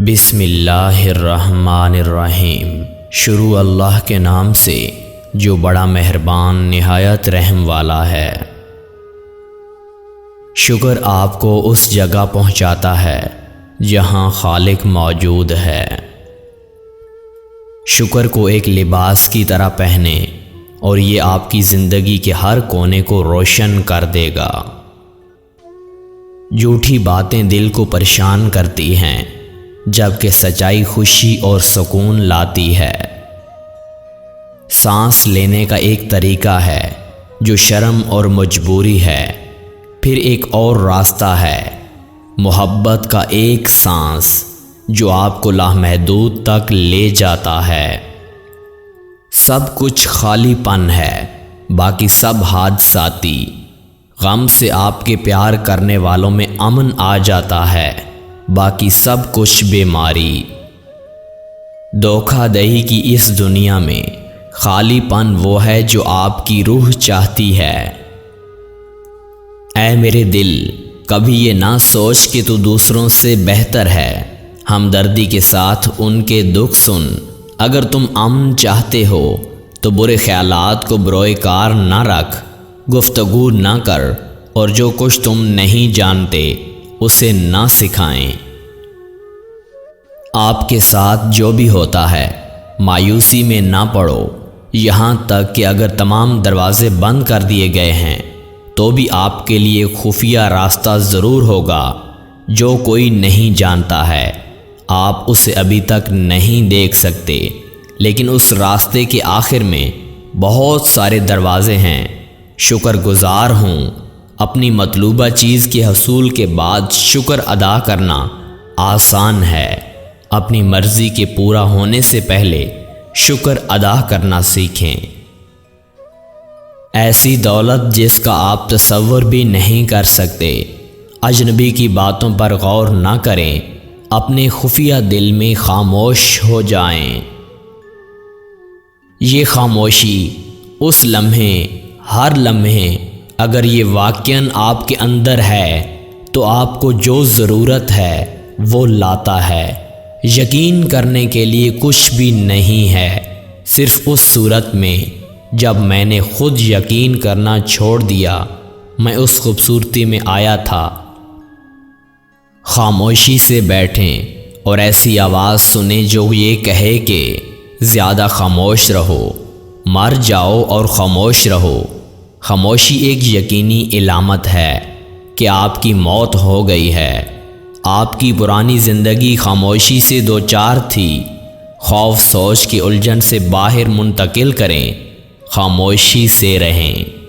बिस्मिल्लाहिर्रहमानिर्रहीम। शुरू अल्लाह के नाम से जो बड़ा मेहरबान निहायत रहम वाला है। शुक्र आपको उस जगह पहुंचाता है जहां खालिक मौजूद है। शुक्र को एक लिबास की तरह पहने और ये आपकी ज़िंदगी के हर कोने को रोशन कर देगा। झूठी बातें दिल को परेशान करती हैं जबकि सच्चाई खुशी और सुकून लाती है। सांस लेने का एक तरीका है जो शर्म और मजबूरी है, फिर एक और रास्ता है मोहब्बत का एक सांस जो आपको लामहदूद तक ले जाता है। सब कुछ खालीपन है, बाकी सब हादसाती। गम से आपके प्यार करने वालों में अमन आ जाता है, बाकी सब कुछ बीमारी। धोखाधड़ी की इस दुनिया में खालीपन वो है जो आपकी रूह चाहती है। ऐ मेरे दिल, कभी ये ना सोच कि तू दूसरों से बेहतर है। हमदर्दी के साथ उनके दुख सुन। अगर तुम अमन चाहते हो तो बुरे ख्यालात को बरोएकार ना रख, गुफ्तगू ना कर और जो कुछ तुम नहीं जानते उसे ना सिखाएं। आपके साथ जो भी होता है मायूसी में ना पड़ो। यहाँ तक कि अगर तमाम दरवाजे बंद कर दिए गए हैं तो भी आपके लिए खुफिया रास्ता ज़रूर होगा जो कोई नहीं जानता है। आप उसे अभी तक नहीं देख सकते, लेकिन उस रास्ते के आखिर में बहुत सारे दरवाजे हैं। शुक्रगुजार हूँ। अपनी मतलूबा चीज़ के हसूल के बाद शुक्र अदा करना आसान है। अपनी मर्ज़ी के पूरा होने से पहले शुक्र अदा करना सीखें। ऐसी दौलत जिसका आप तसव्वुर भी नहीं कर सकते। अजनबी की बातों पर गौर ना करें, अपने खुफिया दिल में खामोश हो जाएं। ये खामोशी उस लम्हे, हर लम्हे, अगर ये वाक़यन आपके अंदर है तो आपको जो ज़रूरत है वो लाता है। यकीन करने के लिए कुछ भी नहीं है, सिर्फ़ उस सूरत में जब मैंने खुद यकीन करना छोड़ दिया। मैं उस खूबसूरती में आया था। खामोशी से बैठें और ऐसी आवाज़ सुने जो ये कहे कि ज़्यादा खामोश रहो, मर जाओ और खामोश रहो। खामोशी एक यकीनी इलामत है कि आपकी मौत हो गई है। आपकी पुरानी ज़िंदगी खामोशी से दो चार थी। खौफ सोच की उलझन से बाहर मुंतकिल करें, खामोशी से रहें।